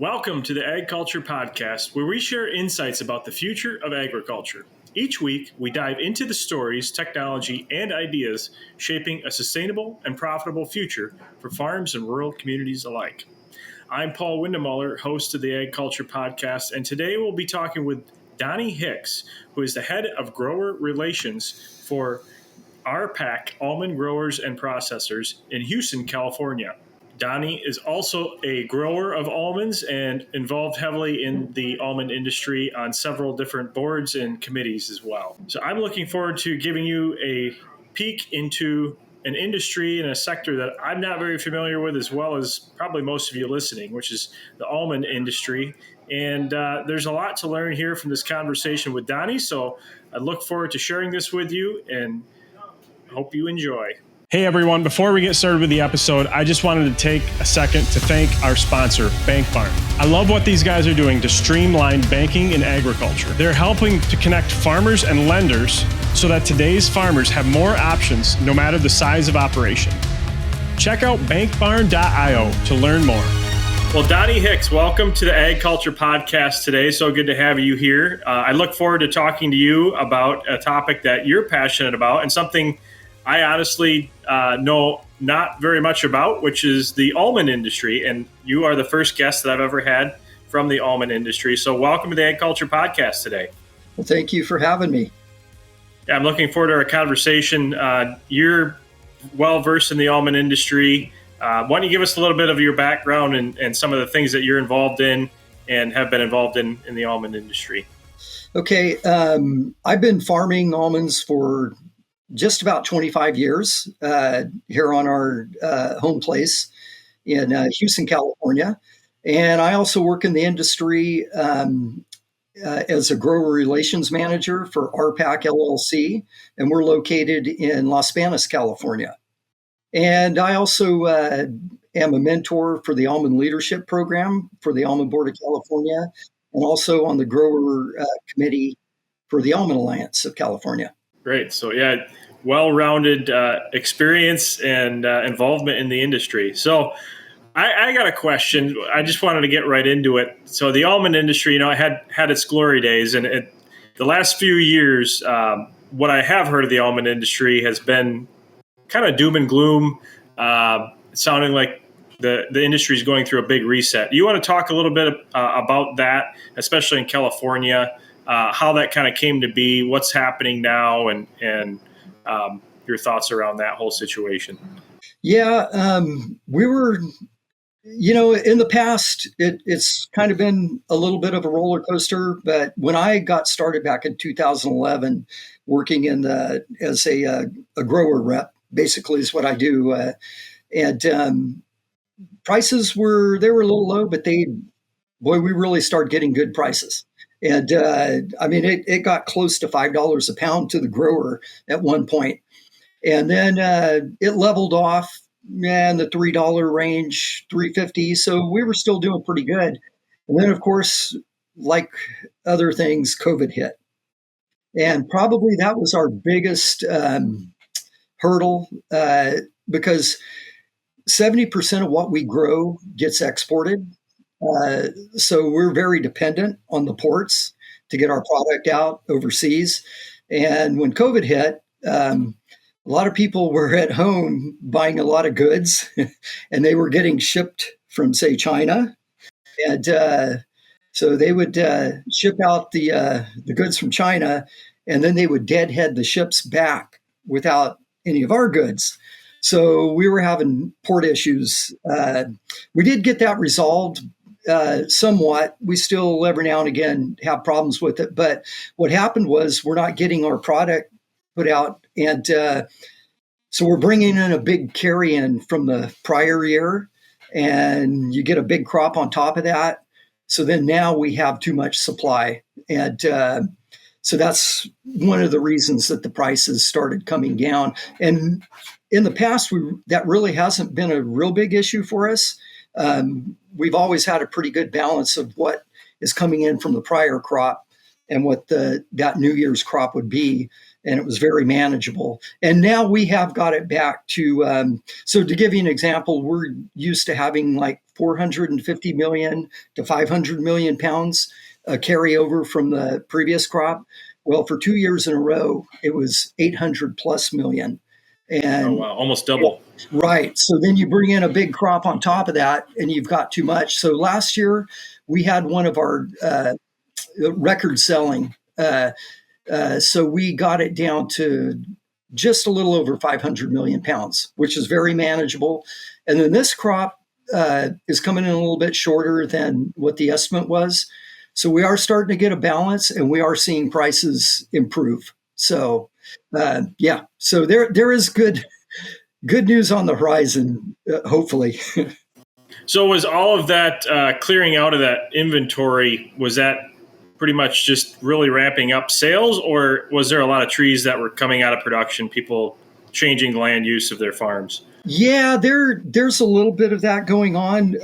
Welcome to the AgCulture Podcast, where we share insights about the future of agriculture. Each week, we dive into the stories, technology, and ideas shaping a sustainable and profitable future for farms and rural communities alike. I'm Paul Windemuller, host of the AgCulture Podcast, and today we'll be talking with Donny Hicks, who is the head of grower relations for RPAC Almond Growers and Processors in Houston, California. Donny is also a grower of almonds and involved heavily in the almond industry on several different boards and committees as well. So I'm looking forward to giving you a peek into an industry and a sector that I'm not very familiar with, as well as probably most of you listening, which is the almond industry. And there's a lot to learn here from this conversation with Donny. So I look forward to sharing this with you and hope you enjoy. Hey everyone, before we get started with the episode, I just wanted to take a second to thank our sponsor, Bank Barn. I love what these guys are doing to streamline banking in agriculture. They're helping to connect farmers and lenders so that today's farmers have more options no matter the size of operation. Check out bankbarn.io to learn more. Well, Donny Hicks, welcome to the AgCulture Podcast today. So good to have you here. I look forward to talking to you about a topic that you're passionate about and something I honestly know not very much about, which is the almond industry. And you are the first guest that I've ever had from the almond industry. So welcome to the AgCulture Podcast today. Well, thank you for having me. Yeah, I'm looking forward to our conversation. You're well-versed in the almond industry. Why don't you give us a little bit of your background and some of the things that you're involved in and have been involved in the almond industry? Okay. I've been farming almonds for just about 25 years here on our home place in Houston, California. And I also work in the industry as a grower relations manager for RPAC LLC, and we're located in Las Banas, California. And I also am a mentor for the Almond Leadership Program for the Almond Board of California, and also on the Grower Committee for the Almond Alliance of California. Great. So, yeah, well-rounded experience and involvement in the industry. So I got a question. I just wanted to get right into it. So the almond industry, it had its glory days. And the last few years, what I have heard of the almond industry has been kind of doom and gloom, sounding like the industry is going through a big reset. You want to talk a little bit about that, especially in California, how that kind of came to be, what's happening now, and your thoughts around that whole situation? Yeah, we were, in the past, it's kind of been a little bit of a roller coaster. But when I got started back in 2011, working as a grower rep, basically is what I do, and prices were a little low, but we really started getting good prices. And it got close to $5 a pound to the grower at one point. And then it leveled off in the $3 range, $3.50. So we were still doing pretty good. And then, of course, like other things, COVID hit. And probably that was our biggest hurdle because 70% of what we grow gets exported. So we're very dependent on the ports to get our product out overseas. And when COVID hit, a lot of people were at home buying a lot of goods and they were getting shipped from, say, China. And so they would ship out the goods from China, and then they would deadhead the ships back without any of our goods. So we were having port issues. We did get that resolved somewhat. We still every now and again have problems with it. But what happened was we're not getting our product put out. And so we're bringing in a big carry-in from the prior year, and you get a big crop on top of that. So then now we have too much supply. And so that's one of the reasons that the prices started coming down. And in the past, that really hasn't been a real big issue for us. We've always had a pretty good balance of what is coming in from the prior crop and what that New Year's crop would be. and it was very manageable. And now we have got it back to, so to give you an example, we're used to having like 450 million to 500 million pounds carryover from the previous crop. Well, for 2 years in a row, it was 800 plus million. And oh, wow, almost double. Right. So then you bring in a big crop on top of that and you've got too much. So last year we had one of our record selling. So we got it down to just a little over 500 million pounds, which is very manageable. And then this crop is coming in a little bit shorter than what the estimate was. So we are starting to get a balance and we are seeing prices improve. So so there is good news on the horizon, hopefully. So was all of that clearing out of that inventory, was that pretty much just really ramping up sales, or was there a lot of trees that were coming out of production, people changing the land use of their farms? Yeah, there's a little bit of that going on.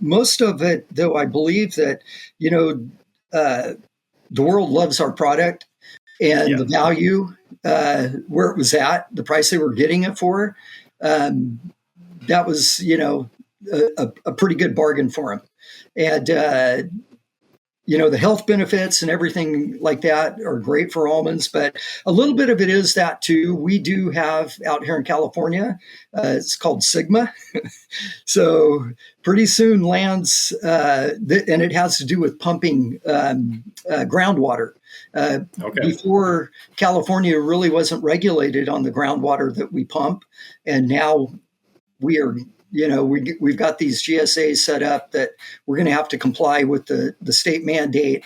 Most of it, though, I believe that, the world loves our product and the value where it was at, the price they were getting it for. That was, a pretty good bargain for them. And, the health benefits and everything like that are great for almonds, but a little bit of it is that too. We do have out here in California, it's called Sigma. So pretty soon lands, and it has to do with pumping groundwater. Before, California really wasn't regulated on the groundwater that we pump. And now we are, we've got these GSAs set up that we're going to have to comply with the state mandate.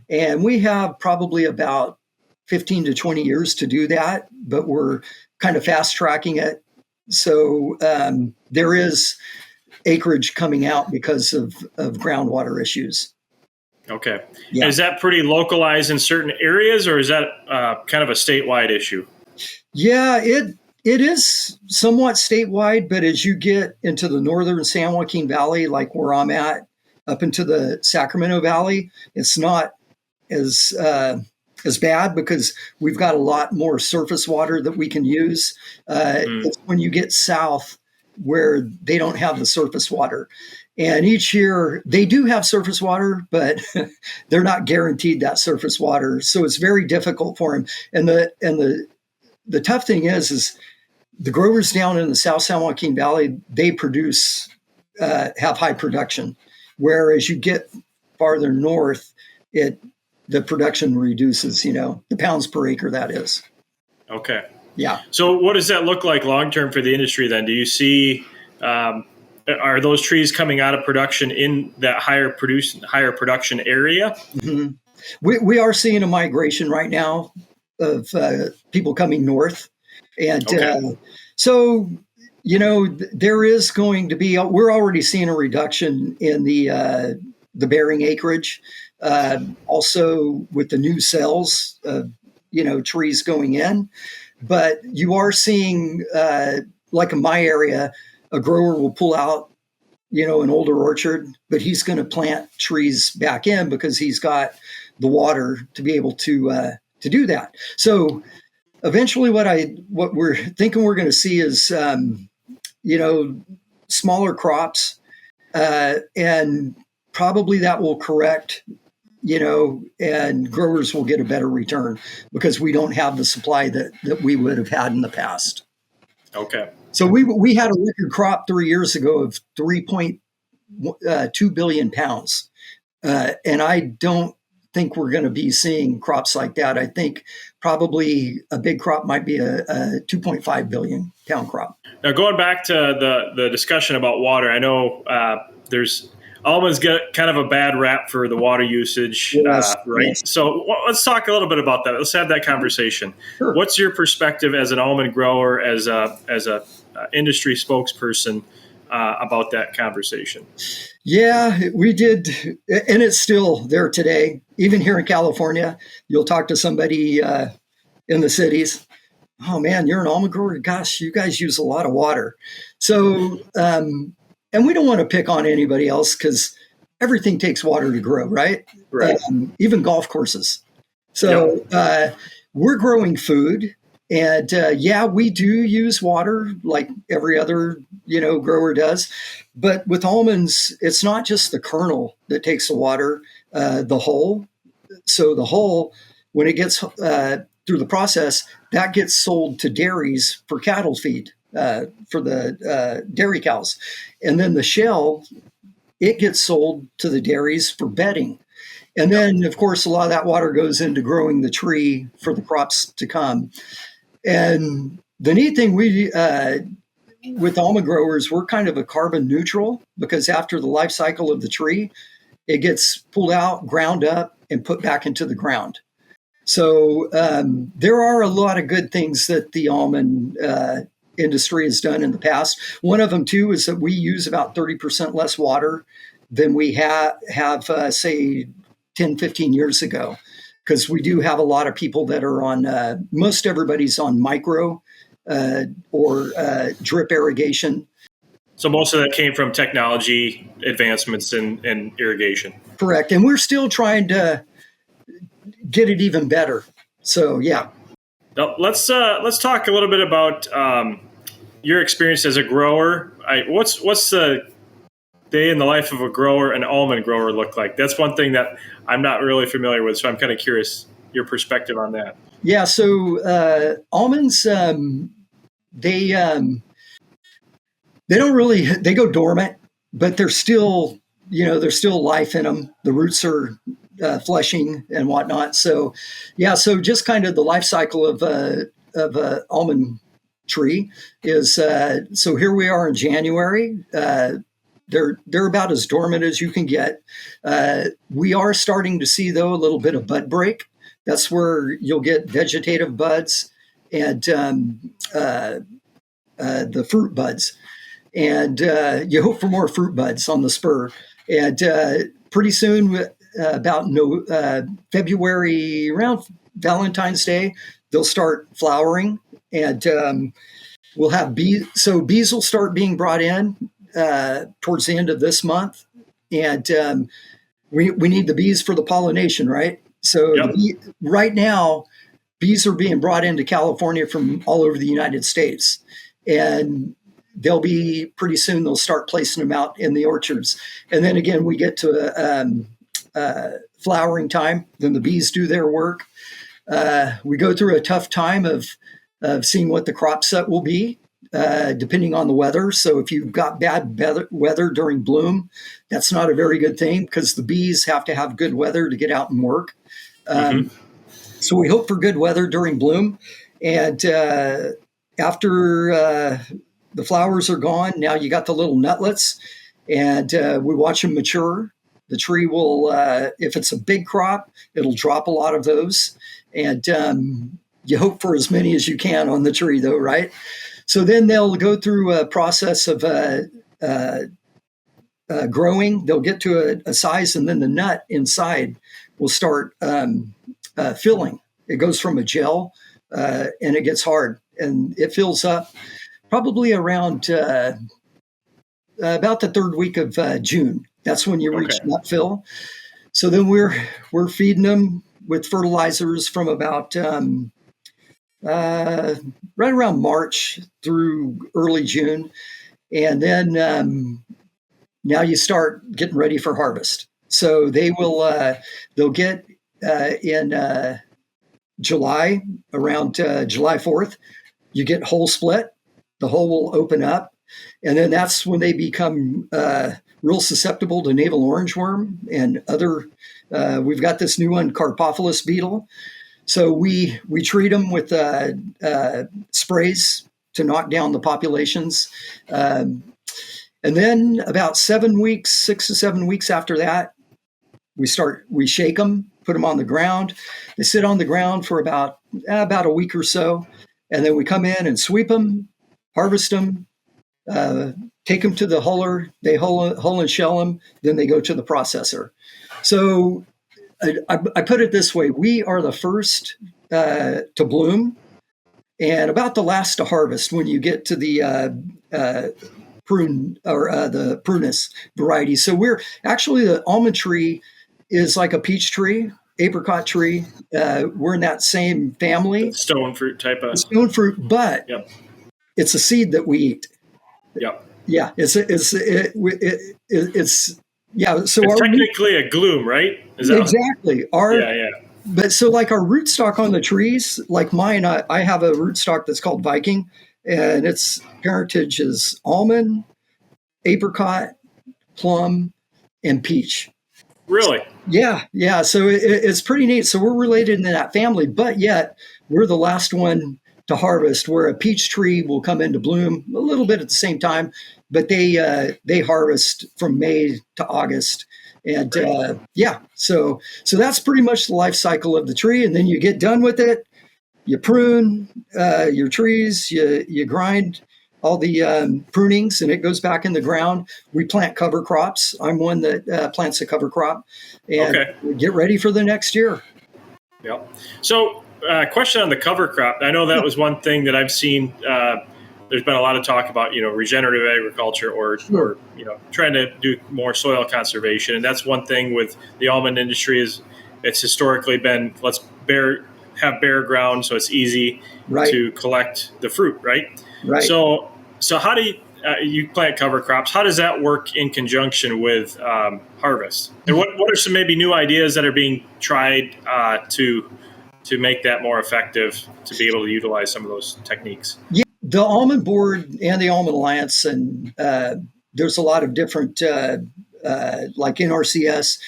And we have probably about 15 to 20 years to do that, but we're kind of fast tracking it. So there is acreage coming out because of groundwater issues. Okay. Yeah. Is that pretty localized in certain areas, or is that kind of a statewide issue? Yeah, it is somewhat statewide, but as you get into the northern San Joaquin Valley, like where I'm at, up into the Sacramento Valley, it's not as bad because we've got a lot more surface water that we can use. It's when you get south where they don't have the surface water. And each year they do have surface water, but they're not guaranteed that surface water. So it's very difficult for them. And the tough thing is the growers down in the South San Joaquin Valley, they produce, have high production. Whereas you get farther north, the production reduces, the pounds per acre, that is. Okay. Yeah. So what does that look like long-term for the industry then? Do you see, are those trees coming out of production in that higher production area? Mm-hmm. We are seeing a migration right now of people coming north. And so, there is going to be, we're already seeing a reduction in the bearing acreage. Also with the new cells, trees going in. But you are seeing, like in my area, a grower will pull out, an older orchard, but he's going to plant trees back in because he's got the water to be able to do that. So eventually what we're thinking we're going to see is, smaller crops, and probably that will correct, and growers will get a better return because we don't have the supply that we would have had in the past. Okay. So we had a record crop 3 years ago of 3.2 billion pounds. And I don't think we're going to be seeing crops like that. I think probably a big crop might be a 2.5 billion pound crop. Now, going back to the discussion about water, I know there's almonds get kind of a bad rap for the water usage, yes, right? Yes. So let's talk a little bit about that. Let's have that conversation. Sure. What's your perspective as an almond grower, as a industry spokesperson about that conversation? Yeah, we did. And it's still there today. Even here in California, you'll talk to somebody in the cities. Oh man, you're an almond grower. Gosh, you guys use a lot of water. So, and we don't want to pick on anybody else because everything takes water to grow, right? Right. Even golf courses. So we're growing food. And we do use water like every other, grower does. But with almonds, it's not just the kernel that takes the water, the hull. So the hull, when it gets through the process, that gets sold to dairies for cattle feed, for the dairy cows. And then the shell, it gets sold to the dairies for bedding. And then, of course, a lot of that water goes into growing the tree for the crops to come. And the neat thing with almond growers, we're kind of a carbon neutral, because after the life cycle of the tree, it gets pulled out, ground up, and put back into the ground. So there are a lot of good things that the almond industry has done in the past. One of them, too, is that we use about 30% less water than we have say, 10, 15 years ago. Because we do have a lot of people that are on, most everybody's on micro or drip irrigation. So most of that came from technology advancements in irrigation. Correct. And we're still trying to get it even better. So, yeah. Now, let's talk a little bit about your experience as a grower. What's the day in the life of a grower, an almond grower, look like? That's one thing that I'm not really familiar with, so I'm kind of curious your perspective on that. Yeah, so almonds, they don't really, they go dormant, but they're still, there's still life in them. The roots are fleshing and whatnot. So, yeah, so just kind of the life cycle of a almond tree is, so here we are in January. They're about as dormant as you can get. We are starting to see, though, a little bit of bud break. That's where you'll get vegetative buds and the fruit buds. And you hope for more fruit buds on the spur. And pretty soon, about February, around Valentine's Day, they'll start flowering. And we'll have bees. So bees will start being brought in towards the end of this month, and we need the bees for the pollination, right? So right now, bees are being brought into California from all over the United States, and they'll be pretty soon. They'll start placing them out in the orchards, and then again we get to flowering time. Then the bees do their work. We go through a tough time of seeing what the crop set will be. Depending on the weather. So if you've got bad weather during bloom, that's not a very good thing, because the bees have to have good weather to get out and work. So we hope for good weather during bloom. And after the flowers are gone, now you got the little nutlets, and we watch them mature. The tree will, if it's a big crop, it'll drop a lot of those. And you hope for as many as you can on the tree, though, right? So then they'll go through a process of growing. They'll get to a size, and then the nut inside will start filling. It goes from a gel, and it gets hard, and it fills up probably around about the third week of June. That's when you reach nut fill. So then we're feeding them with fertilizers from about right around March through early June. And then now you start getting ready for harvest. So they'll get in July, around July 4th, you get hull split. The hull will open up. And then that's when they become real susceptible to navel orangeworm and other, we've got this new one, Carpophilus beetle. So we treat them with sprays to knock down the populations. And then about 6 to 7 weeks after that, we shake them, put them on the ground. They sit on the ground for about a week or so. And then we come in and sweep them, harvest them, take them to the huller. They hull and shell them. Then they go to the processor. So I put it this way: we are the first to bloom, and about the last to harvest when you get to the prune or the prunus variety. So we're actually, the almond tree is like a peach tree. apricot tree. We're in that same family. Stone fruit type of. Stone fruit, but Yep. it's a seed that we eat. Yep. Yeah, it's yeah. So it's technically a gloom, right? Is that exactly yeah. But so like our rootstock on the trees, like mine, I have a rootstock that's called Viking, and its parentage is almond, apricot, plum, and peach. Really? Yeah. So it's pretty neat. So we're related in that family, but yet we're the last one to harvest, where a peach tree will come into bloom a little bit at the same time, but they harvest from May to August. And so that's pretty much the life cycle of the tree. And then you get done with it, you prune your trees, you grind all the prunings, and it goes back in the ground. We plant cover crops. I'm one that plants a cover crop, and we get ready for the next year. Yeah. So, question on the cover crop. I know that was one thing that I've seen. There's been a lot of talk about, regenerative agriculture or trying to do more soil conservation. And that's one thing with the almond industry is it's historically been, let's have bare ground so it's easy to collect the fruit, right? Right. So how do you plant cover crops? How does that work in conjunction with harvest? And what are some maybe new ideas that are being tried to make that more effective, to be able to utilize some of those techniques? Yeah, the Almond Board and the Almond Alliance, and there's a lot of different, like NRCS,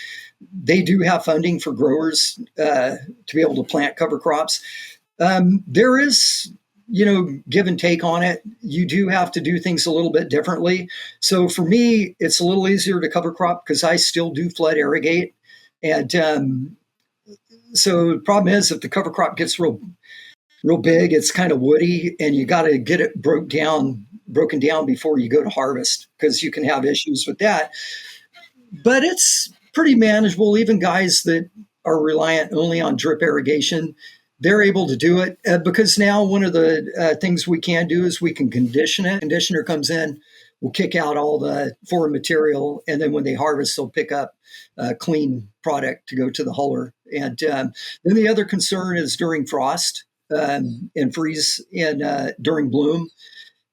they do have funding for growers to be able to plant cover crops. There is, give and take on it. You do have to do things a little bit differently. So for me, it's a little easier to cover crop because I still do flood irrigate. And so the problem is if the cover crop gets real big, it's kind of woody, and you got to get it broken down before you go to harvest, because you can have issues with that. But it's pretty manageable. Even guys that are reliant only on drip irrigation, they're able to do it because now one of the things we can do is we can condition it. Conditioner comes in, will kick out all the foreign material, and then when they harvest, they'll pick up clean product to go to the huller. And then the other concern is during frost and freeze and during bloom.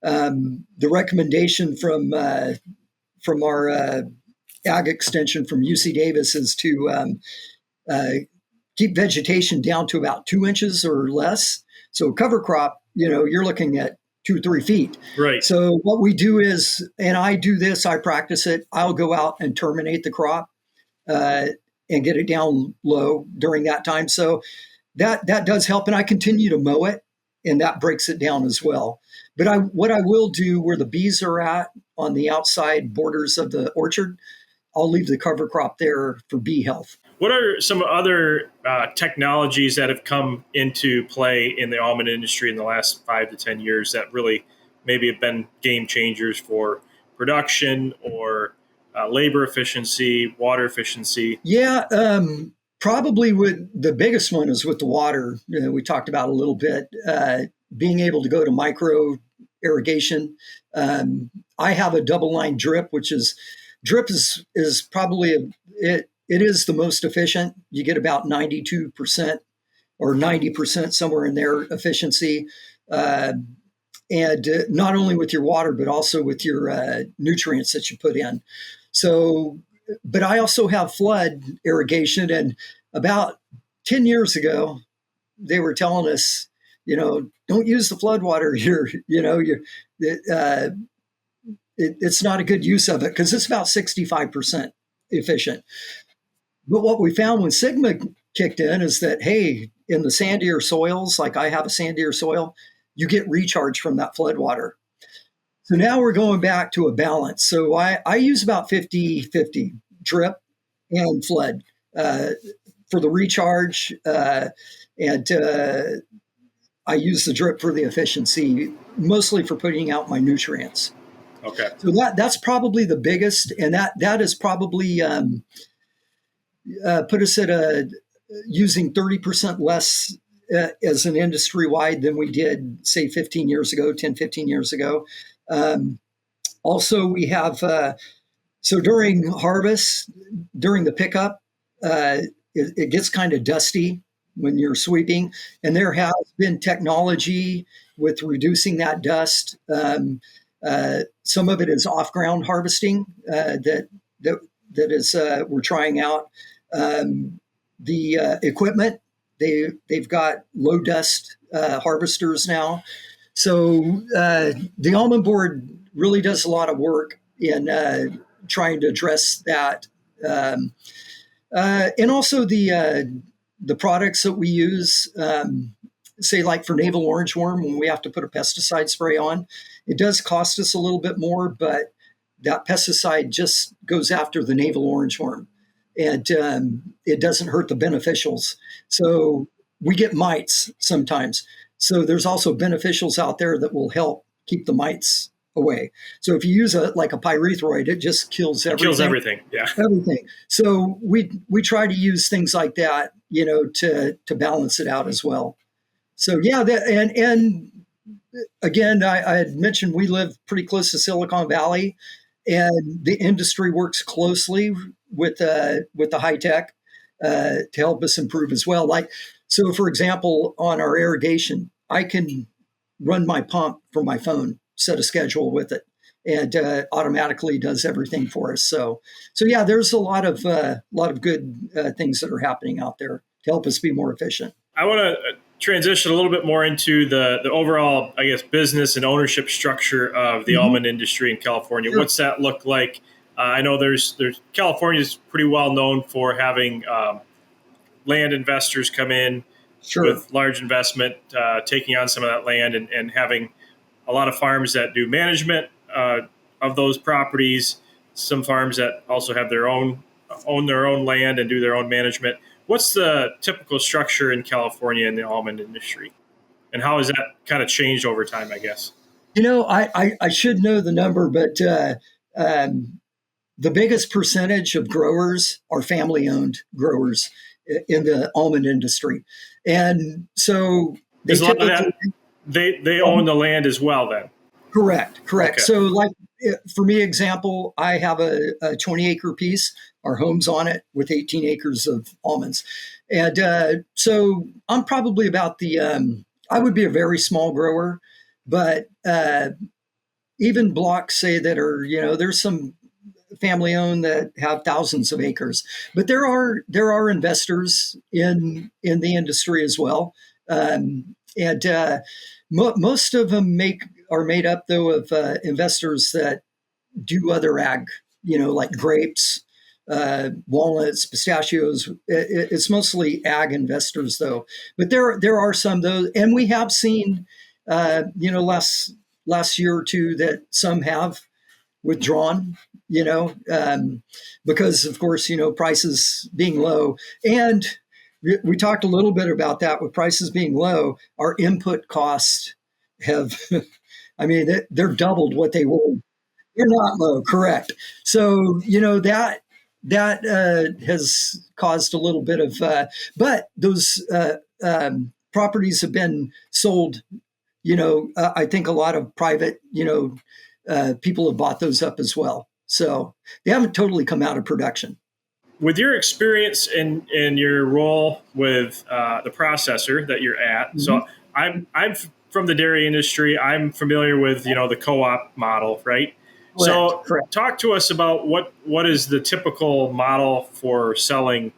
The recommendation from our ag extension from UC Davis is to keep vegetation down to about 2 inches or less. So cover crop, you're looking at 2 or 3 feet. Right. So what we do is, and I do this, I practice it. I'll go out and terminate the crop and get it down low during that time. So that does help. And I continue to mow it, and that breaks it down as well. But what I will do where the bees are at on the outside borders of the orchard, I'll leave the cover crop there for bee health. What are some other technologies that have come into play in the almond industry in the last 5 to 10 years that really maybe have been game changers for production or labor efficiency, water efficiency? Yeah, probably the biggest one is with the water. We talked about a little bit, being able to go to micro irrigation. I have a double line drip, which is probably it is the most efficient. You get about 92% or 90% somewhere in there efficiency. And not only with your water, but also with your nutrients that you put in. So, but I also have flood irrigation. And about 10 years ago, they were telling us, don't use the flood water here. It's not a good use of it because it's about 65% efficient. But what we found when Sigma kicked in is that, hey, in the sandier soils, like I have a sandier soil, you get recharge from that flood water. So now we're going back to a balance. So I use about 50-50 drip and flood for the recharge. And I use the drip for the efficiency, mostly for putting out my nutrients. Okay. So that's probably the biggest, and that is probably put us at using 30% less as an industry wide than we did, say, 15 years ago. Also, we have, so during harvest, during the pickup, it gets kind of dusty when you're sweeping, and there has been technology with reducing that dust. Some of it is off-ground harvesting that is we're trying out. The equipment, they've got low dust harvesters now. So the Almond Board really does a lot of work in trying to address that. And also the products that we use, say like for navel orangeworm, when we have to put a pesticide spray on, it does cost us a little bit more, but that pesticide just goes after the navel orangeworm, and it doesn't hurt the beneficials. So we get mites sometimes. So there's also beneficials out there that will help keep the mites away. So if you use like a pyrethroid, it just kills everything. It kills everything, yeah. Everything. So we try to use things like that, to balance it out as well. So yeah, and again, I had mentioned we live pretty close to Silicon Valley, and the industry works closely with the high tech to help us improve as well. Like, so for example, on our irrigation, I can run my pump from my phone, set a schedule with it, and automatically does everything for us. So yeah, there's a lot of good things that are happening out there to help us be more efficient. I want to transition a little bit more into the overall, I guess, business and ownership structure of the almond industry in California. Sure. What's that look like? I know there's California is pretty well known for having land investors come in with large investment, taking on some of that land and having a lot of farms that do management of those properties, some farms that also have own their own land and do their own management. What's the typical structure in California in the almond industry? And how has that kind of changed over time, I guess? I should know the number, but the biggest percentage of growers are family-owned growers in the almond industry. And so they own the land as well then? Correct. Okay. So like for me, example, I have a 20-acre piece. Our home's on it with 18 acres of almonds. And so I'm probably about I would be a very small grower, but even blocks say that there's some family owned that have thousands of acres, but there are investors in the industry as well. Most of them are made up though of investors that do other ag, like grapes, walnuts, pistachios. It's mostly ag investors though, but there are some though, and we have seen, last year or two that some have withdrawn, because of course, prices being low. And we talked a little bit about that with prices being low, our input costs have, they're doubled what they were. They're not low, correct. So, that has caused a little bit of, but those properties have been sold. I think a lot of private, people have bought those up as well. So they haven't totally come out of production. With your experience in your role with the processor that you're at, so I'm from the dairy industry. I'm familiar with the co-op model, right? So talk to us about what is the typical model for selling,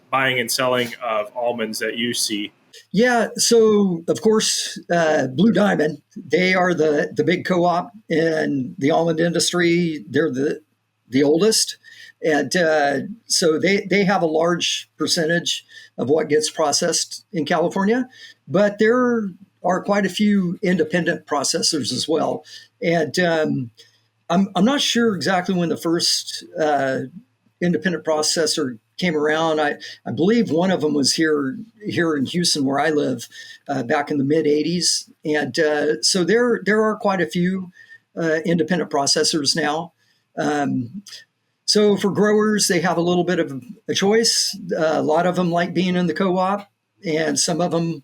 buying and selling of almonds that you see. Yeah, so of course, Blue Diamond, they are the big co-op in the almond industry. They're the oldest. And so they have a large percentage of what gets processed in California, but there are quite a few independent processors as well. And I'm not sure exactly when the first independent processor came around. I believe one of them was here in Houston, where I live, back in the mid '80s. And so there are quite a few independent processors now. So for growers, they have a little bit of a choice. A lot of them like being in the co-op, and some of them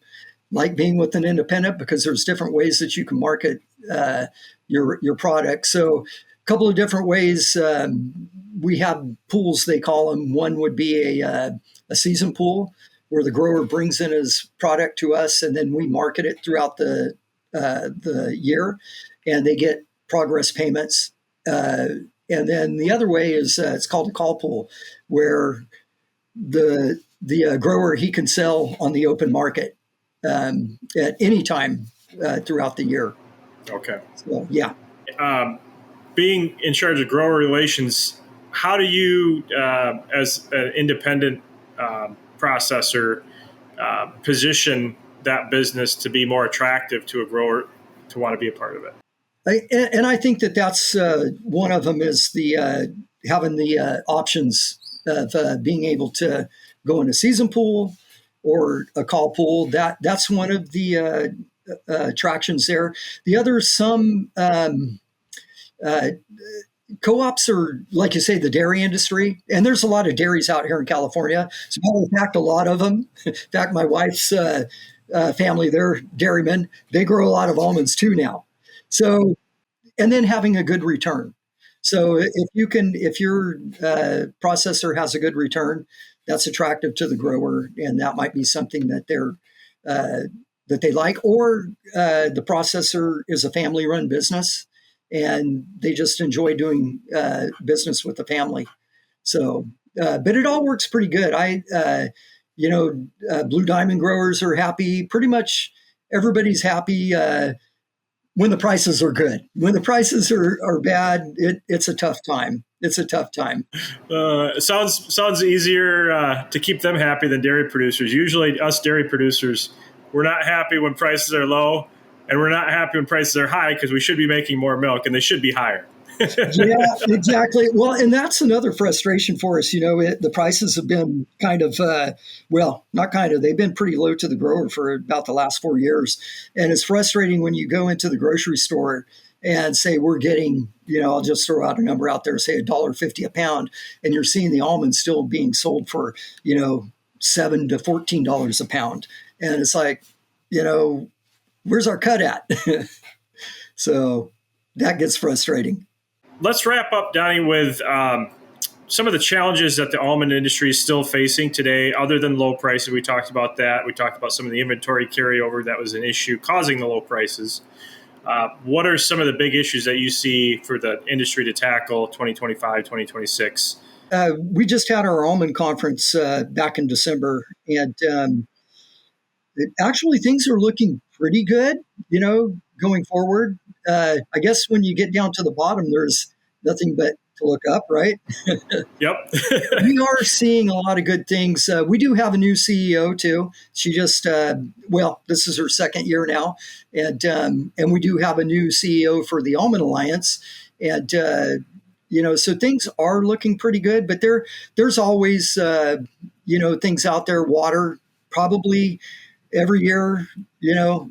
like being with an independent because there's different ways that you can market your product. So couple of different ways. We have pools, they call them. One would be a season pool where the grower brings in his product to us, and then we market it throughout the year, and they get progress payments. And then the other way is it's called a call pool, where the grower, he can sell on the open market at any time throughout the year. Okay. So, yeah. Being in charge of grower relations, how do you, as an independent processor, position that business to be more attractive to a grower to want to be a part of it? I think that's one of them is the having the options of being able to go in a season pool or a call pool. That's one of the attractions there. The other, some co-ops are, like you say, the dairy industry, and there's a lot of dairies out here in California. As a matter of fact, a lot of them. In fact, my wife's family, they're dairymen. They grow a lot of almonds too now. So, and then having a good return. So if your processor has a good return, that's attractive to the grower, and that might be something that that they like. Or the processor is a family-run business, and they just enjoy doing business with the family. So, but it all works pretty good. Blue Diamond growers are happy. Pretty much everybody's happy when the prices are good. When the prices are bad, it's a tough time. It's a tough time. It sounds easier to keep them happy than dairy producers. Usually us dairy producers, we're not happy when prices are low, and we're not happy when prices are high because we should be making more milk and they should be higher. Yeah, exactly. Well, and that's another frustration for us. The prices have been kind of, not kind of, they've been pretty low to the grower for about the last 4 years. And it's frustrating when you go into the grocery store and say we're getting, I'll just throw out a number out there, say $1.50 a pound, and you're seeing the almonds still being sold for, $7 to $14 a pound. And it's like, where's our cut at? So that gets frustrating. Let's wrap up, Donny, with some of the challenges that the almond industry is still facing today, other than low prices. We talked about that. We talked about some of the inventory carryover that was an issue causing the low prices. What are some of the big issues that you see for the industry to tackle 2025, 2026? We just had our almond conference back in December, and actually things are looking pretty good, going forward. I guess when you get down to the bottom, there's nothing but to look up, right? Yep. We are seeing a lot of good things. We do have a new CEO too. She just, this is her second year now. And we do have a new CEO for the Almond Alliance. And, so things are looking pretty good, but there's always, things out there. Water, probably every year,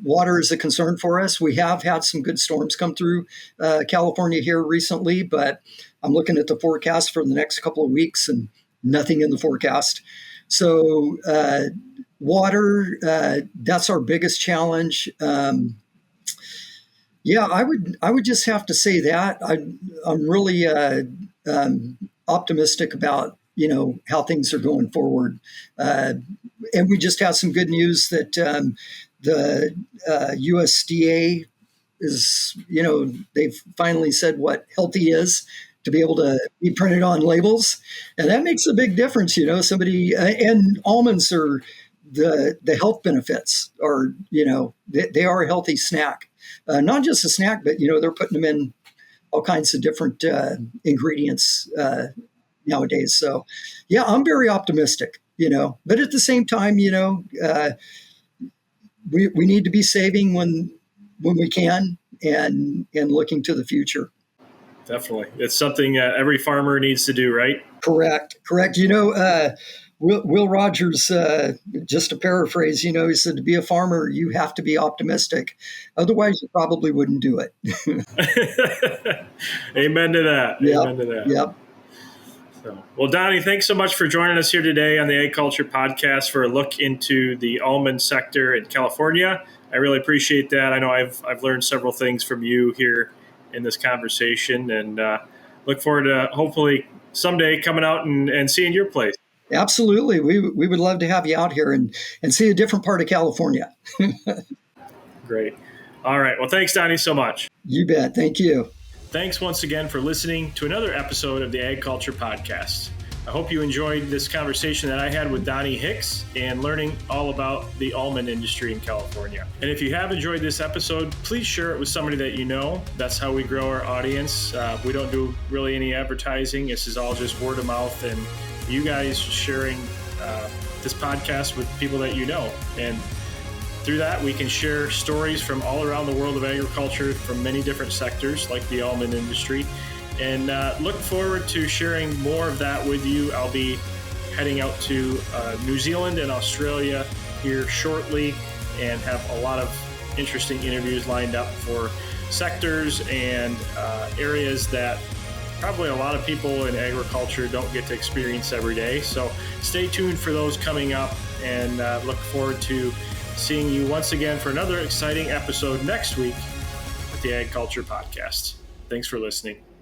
water is a concern for us. We have had some good storms come through California here recently, but I'm looking at the forecast for the next couple of weeks and nothing in the forecast. So water, that's our biggest challenge. I would just have to say that I'm really optimistic about how things are going forward. And we just have some good news that the USDA is, they've finally said what healthy is to be able to be printed on labels. And that makes a big difference, somebody, and almonds are the health benefits are, they are a healthy snack. Not just a snack, but, they're putting them in all kinds of different ingredients nowadays. So, yeah, I'm very optimistic, but at the same time, we need to be saving when we can and looking to the future. Definitely. It's something every farmer needs to do, right? Correct. Will Rogers, just to paraphrase, he said, to be a farmer, you have to be optimistic. Otherwise, you probably wouldn't do it. Amen to that. Yep. Amen to that. Yep. Well, Donny, thanks so much for joining us here today on the AgCulture Podcast for a look into the almond sector in California. I really appreciate that. I know I've learned several things from you here in this conversation, and look forward to hopefully someday coming out and seeing your place. Absolutely. We would love to have you out here and see a different part of California. Great. All right. Well, thanks, Donny, so much. You bet. Thank you. Thanks once again for listening to another episode of the AgCulture Podcast. I hope you enjoyed this conversation that I had with Donny Hicks and learning all about the almond industry in California. And if you have enjoyed this episode, please share it with somebody that you know. That's how we grow our audience. We don't do really any advertising. This is all just word of mouth and you guys sharing this podcast with people that you know. And through that, we can share stories from all around the world of agriculture from many different sectors like the almond industry. And look forward to sharing more of that with you. I'll be heading out to New Zealand and Australia here shortly and have a lot of interesting interviews lined up for sectors and areas that probably a lot of people in agriculture don't get to experience every day. So stay tuned for those coming up, and look forward to seeing you once again for another exciting episode next week with the AgCulture Podcast. Thanks for listening.